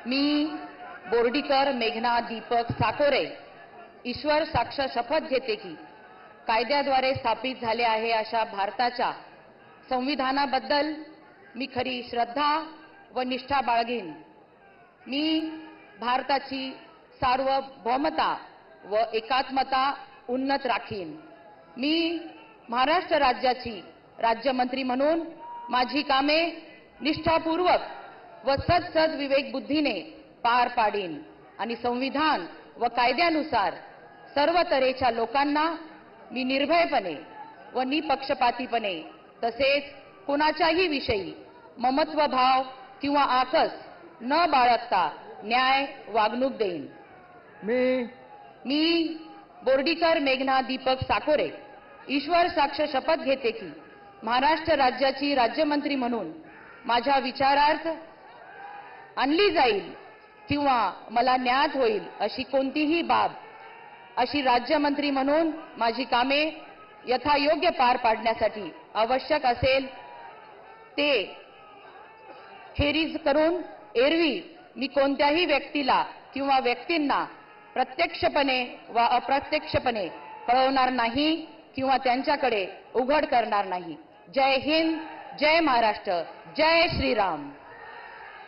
मी बोर्डीकर मेघना दीपक साकोरे ईश्वर साक्ष शपथ घेते की कायद्याद्वारे स्थापित झाले आहे अशा भारताच्या संविधानाबद्दल मी खरी श्रद्धा व निष्ठा बाळगीन। मी भारताची सार्वभौमता व एकात्मता उन्नत राखीन। मी महाराष्ट्र राज्याची राज्यमंत्री म्हणून माझी कामे निष्ठापूर्वक व सद विवेक बुद्धीने पार पाडीन आणि संविधान व कायद्यानुसार सर्व तऱ्हेच्या लोकांना मी निर्भयपणे व निपक्षपातीपणे तसेच कोणाच्याही विषयी ममत्व भाव किंवा आकस न बाळगता न्याय वागणूक देईन। मी बोर्डीकर मेघना दीपक साकोरे ईश्वर साक्ष शपथ घेते की महाराष्ट्र राज्याची राज्यमंत्री म्हणून माझ्या विचारार्थ आणली जाईल किंवा मला ज्ञात होईल अशी कोणतीही बाब अशी राज्यमंत्री म्हणून माझी कामे यथायोग्य पार पाडण्यासाठी आवश्यक असेल ते खेरीज करून एरवी मी कोणत्याही व्यक्तीला किंवा व्यक्तींना प्रत्यक्षपणे वा अप्रत्यक्षपणे कळवणार नाही किंवा त्यांच्याकडे उघड करणार नाही। जय हिंद, जय महाराष्ट्र, जय श्रीराम।